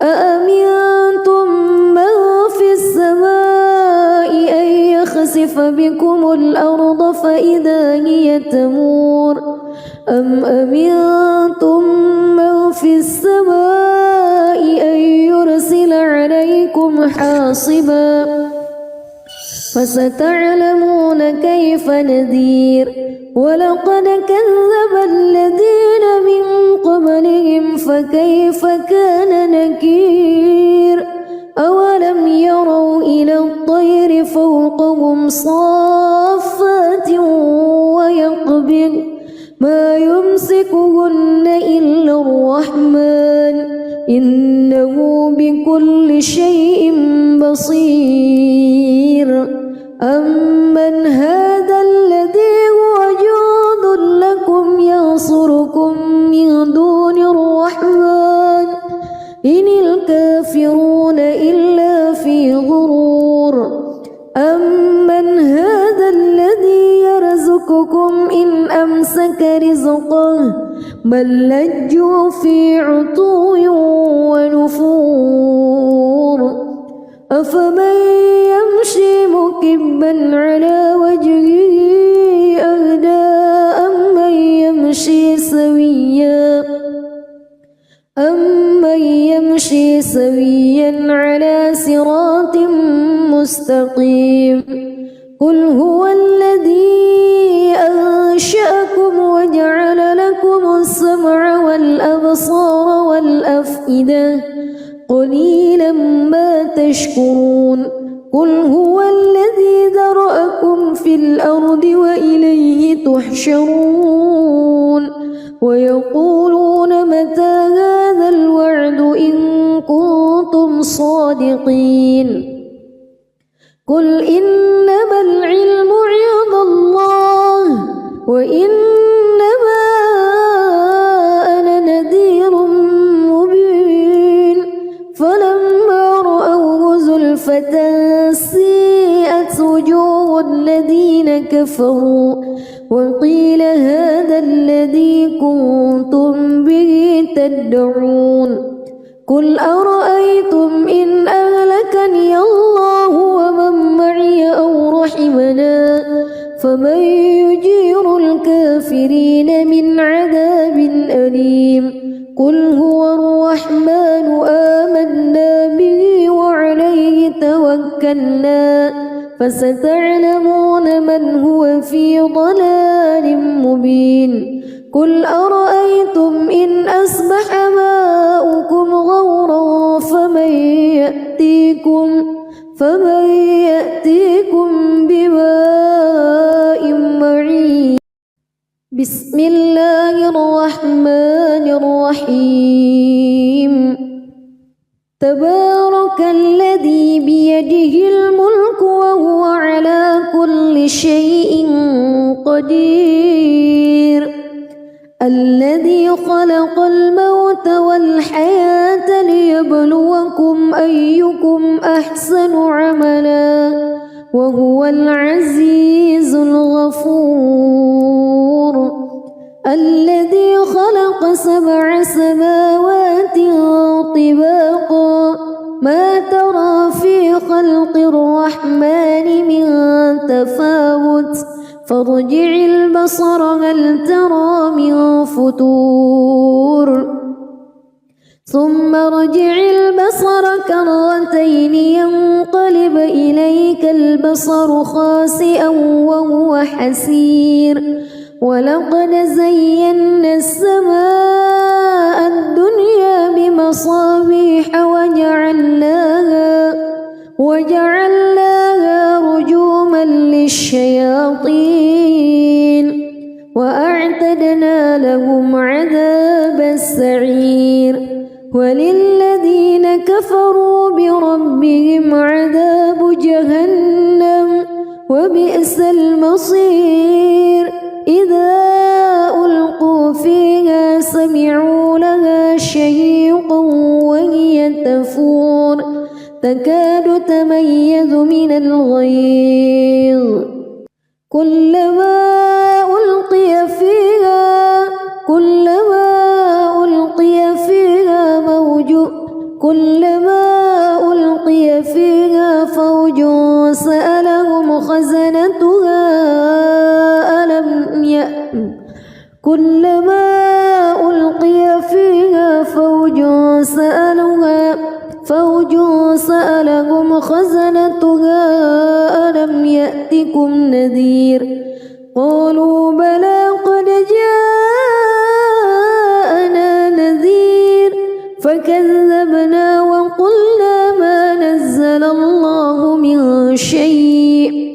Speaker 1: أأمنتم من في السماء أن يخسف بكم الأرض فإذا هي تمور أم أمنتم من في السماء أن يرسل عليكم حاصبا فستعلمون كيف نذير ولقد كذب الذين من قبلهم فكيف كان نكير أولم يروا إلى الطير فوقهم صافات ويقبض ما يمسكهن إلا الرحمن إنه بكل شيء بصير أمن هذا الذي هو جند لكم ينصركم من دون الرحمن إن الكافرون إلا في غرور أمن هذا الذي يرزقكم إن أمسك رزقه بل لجوا في عتو ونفور أفمن يمشي مكبا على وجهه أهدى أمن يمشي سويا على صراط مستقيم قل هو الذي أنشأكم وجعل لكم السمع والأبصار والأفئدة قليلا ما تشكرون قل هو الذي ذرأكم في الأرض وإليه تحشرون ويقولون متى هذا الوعد إن كنتم صادقين قل إنما العلم عند الله وإنما أنا نذير مبين فلما رأوه زلفة سيئت وجوه الذين كفروا وقيل هذا الذي كنتم به تدعون قل أرأيتم إن أهلكني الله ومن معي أو رحمنا فمن يجير الكافرين من عذاب أليم قل هو الرحمن آمنا به وعليه توكلنا فستعلمون من هو في ضلال مبين قل أرأيتم إن أصبح ماؤكم غورا فمن يأتيكم بماء معين بسم الله الرحمن الرحيم تبارك الذي بيده الملك وهو على كل شيء قدير الذي خلق الموت والحياة ليبلوكم أيكم أحسن عملا وهو العزيز الغفور الذي خلق 7 سماوات طباقا ما ترى في خلق الرحمن من تفاوت فارجع البصر هل ترى من فتور ثم ارجع البصر كرتين ينقلب إليك البصر خاسئا وهو حسير ولقد زينا السماء الدنيا بمصابيح وجعلناها رجوما للشياطين وأعتدنا لهم عذاب السعير وللذين كفروا بربهم عذاب جهنم وبئس المصير إذا ألقوا فيها سمعوا لها شهيقا وهي تفور تكاد تميز من الغيظ كلما ألقي فيها فوج سألهم خزنتها كلما ألقي فيها فوج سألهم خزنتها ألم يأتكم نذير قالوا بلى قد جاءنا نذير فكذبنا وقلنا ما نزل الله من شيء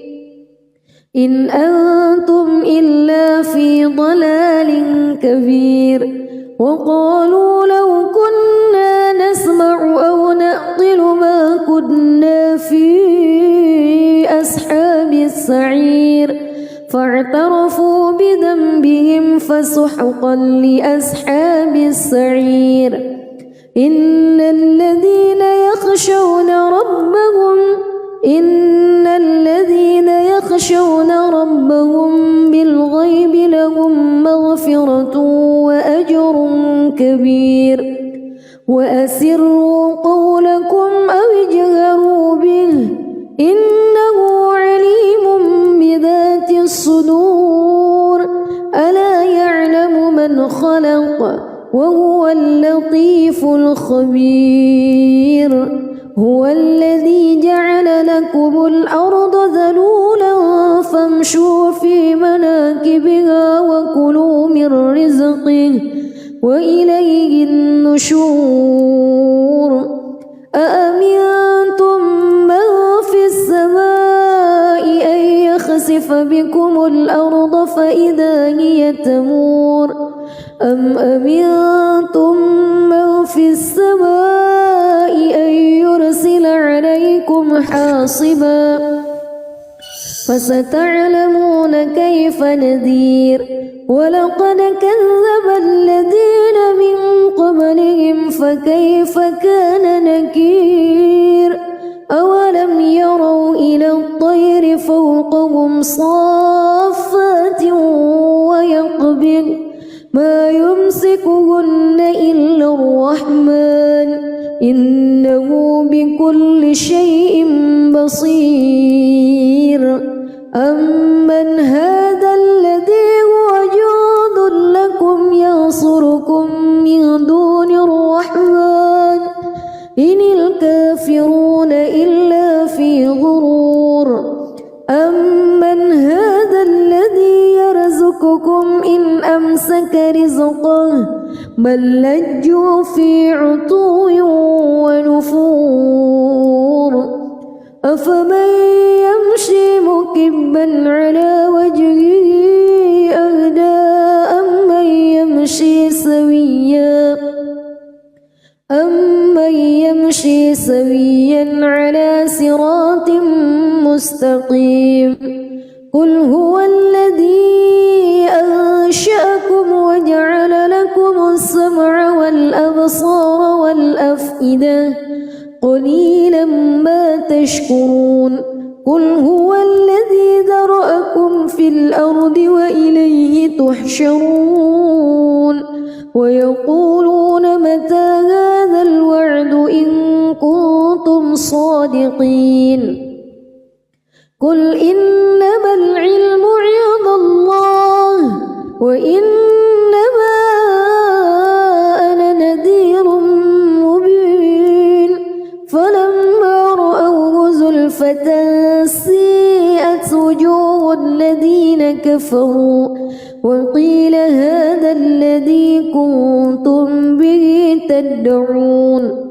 Speaker 1: إن أنتم إلا في ضلال كبير وقالوا لو كنا نسمع أو نعقل ما كنا في أصحاب السعير فاعترفوا بذنبهم فسحقا لأصحاب السعير إن الذين يخشون ربهم بالغيب لهم مغفرة وأجر كبير وأسروا قولكم أو اجهروا به إنه عليم بذات الصدور ألا يعلم من خلق وهو اللطيف الخبير هو الذي جعل لكم الأرض ذلولا فامشوا في مناكبها وكلوا من رزقه وإليه النشور أأمنتم من في السماء أن يخسف بكم الأرض فإذا هي تمور أم أمنتم من في السماء أن يرسل عليكم حاصبا فستعلمون كيف نذير ولقد كذب الذين من قبلهم فكيف كان نكير أولم يروا إلى الطير فوقهم صافات ويقبض ما يمسكهن إلا الرحمن إنه بكل شيء بصير أمن هذا الذي هو جند لكم ينصركم من دون الرحمن إن الكافرون إلا في غرور رزقه بل لجوا في عتو ونفور أفمن يمشي مكبا على وجهه أهدى أمن يمشي سويا على صراط مستقيم قل هو الذي أنشأكم وجعل لكم السمع والأبصار والأفئدة قليلا ما تشكرون قل هو الذي ذرأكم في الأرض وإليه تحشرون ويقولون متى هذا الوعد إن كنتم صادقين قل إنما العلم عند الله وإنما أنا نذير مبين فلما رأوه زلفة سيئت وجوه الذين كفروا وقيل هذا الذي كنتم به تدعون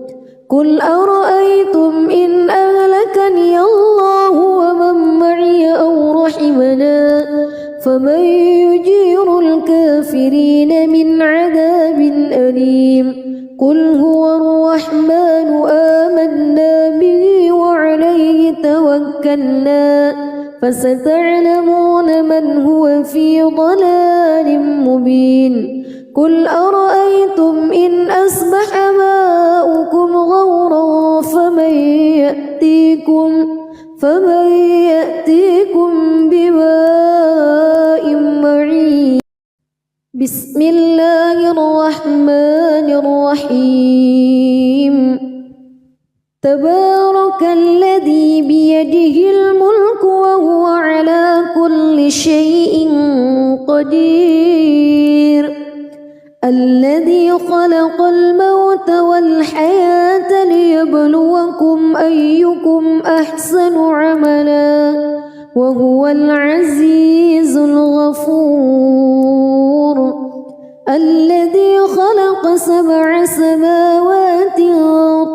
Speaker 1: قل أرأيتم إن أهلكني الله ومن معي أو رحمنا فمن يجير الكافرين من عذاب أليم قل هو الرحمن آمنا به وعليه توكلنا فستعلمون من هو في ضلال مبين قل أرأيتم إن أصبح ماؤكم غورا فمن يأتيكم بماء معين بسم الله الرحمن الرحيم تبارك الذي بيده الملك وهو على كل شيء قدير الذي خلق الموت والحياة ليبلوكم أيكم أحسن عملا وهو العزيز الغفور الذي خلق 7 سماوات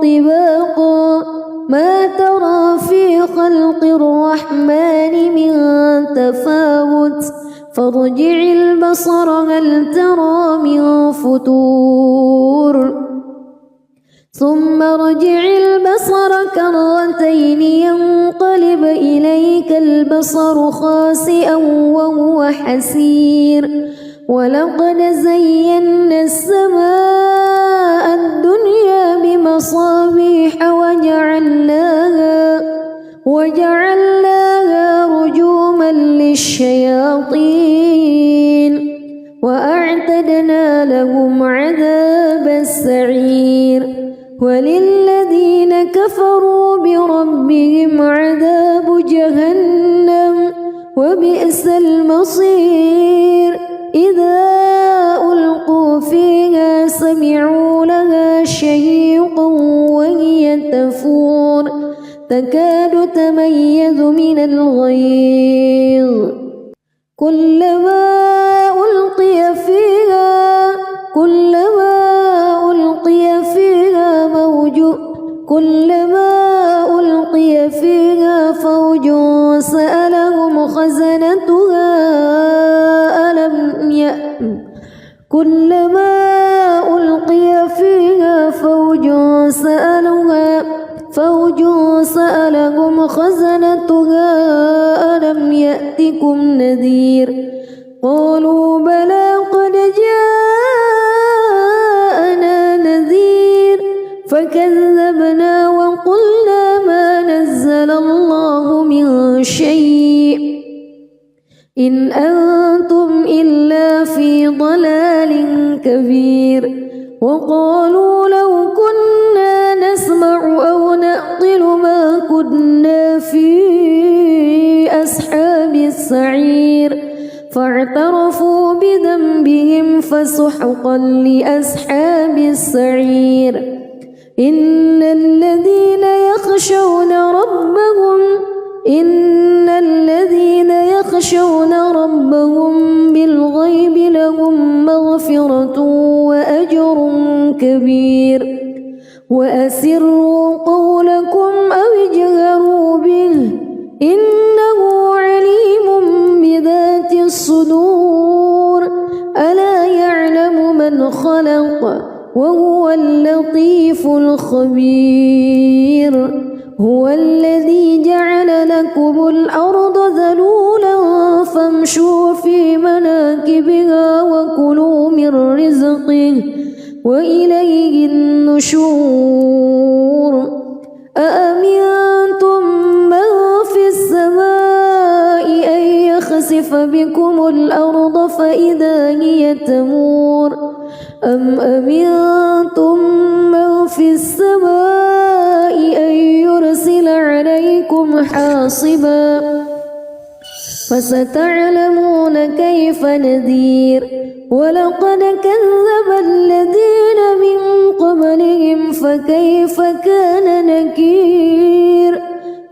Speaker 1: طباقا ما ترى في خلق الرحمن من تفاوت فارجع البصر هل ترى من فتور ثم ارجع البصر كرتين ينقلب إليك البصر خاسئا وهو حسير ولقد زينا السماء الدنيا بمصابيح وجعلناها رجوما للشياطين وأعتدنا لهم عذاب السعير وللذين كفروا بربهم عذاب جهنم وبئس المصير إذا ألقوا فيها سمعوا لها شهيقا وهي تفور تكاد تميز من الغيظ كلما ألقي فيها فوج سألهم خزنتها كلما ألقي فيها فوج سألهم خزنتها ألم يأتكم نذير قالوا بلى قد جاءنا نذير فكذبنا وقلنا ما نزل الله من شيء إن أنتم إلا في ضلال كبير وقالوا لو كنا نسمع أو نعقل ما كنا في أصحاب السعير فاعترفوا بذنبهم فسحقا لأصحاب السعير إن الذين يخشون ربهم بالغيب لهم مغفرة كبير وأسروا قولكم أو اجهروا به إنه عليم بذات الصدور ألا يعلم من خلق وهو اللطيف الخبير هو الذي جعل لكم الأرض ذلولا فامشوا في مناكبها وكلوا من رزقه وإليه النشور أأمنتم من في السماء أن يخسف بكم الأرض فإذا هي تمور أم أمنتم من في السماء أن يرسل عليكم حاصبا فستعلمون كيف نذير ولقد كذب الذين من قبلهم فكيف كان نكير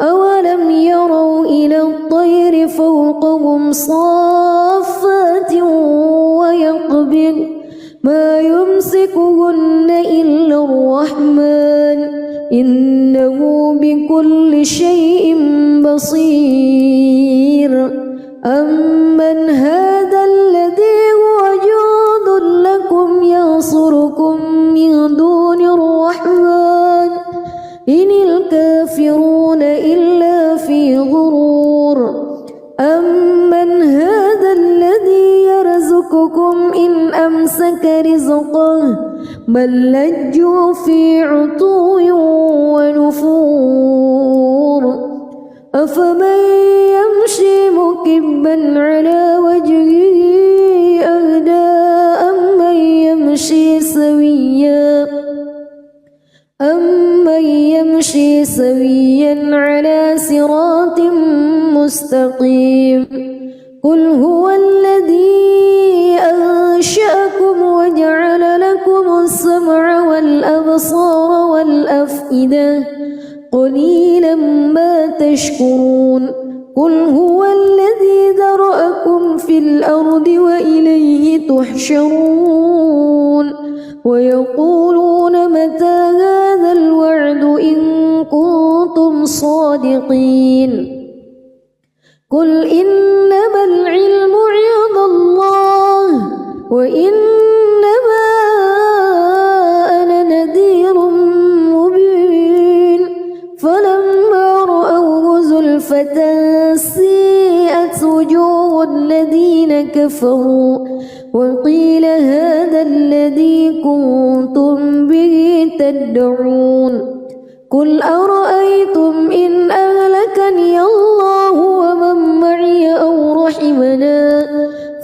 Speaker 1: أولم يروا إلى الطير فوقهم صافات ويقبض ما يمسكهن إلا الرحمن إنه بكل شيء بصير أمن هذا الذي هو جند لكم ينصركم من دون الرحمن إن الكافرون إلا في غرور أمن هذا الذي يرزقكم إن أمسك رزقه بل لجوا في عتو ونفور أفمن يمشي مكبا على وجهه أهدى أمن يمشي سويا على صراط مستقيم قل هو الذي أنشأكم وجعل لكم السمع والأبصار والأفئدة قليلا ما تشكرون قل هو الذي ذرأكم في الأرض وإليه تحشرون ويقولون متى هذا الوعد إن كنتم صادقين قل إنما العلم عند الله وإنما أنا نذير مبين فلما رأوه زلفة سيئت وجوه الذين كفروا وقيل هذا الذي كنتم به تدعون قل أرأيتم إن أهلكني الله ومن معي أو رحمنا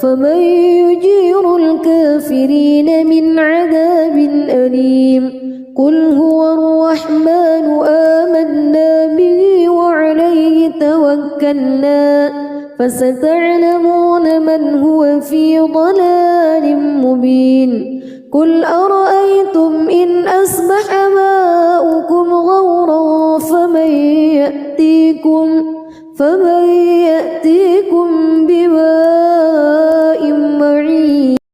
Speaker 1: فمن يجير الكافرين من عذاب أليم قل هو الرحمن آمنا به وعليه توكلنا فستعلمون من هو في ضلال مبين قل أرأيتم إن أصبح ماؤكم غورا فمن يأتيكم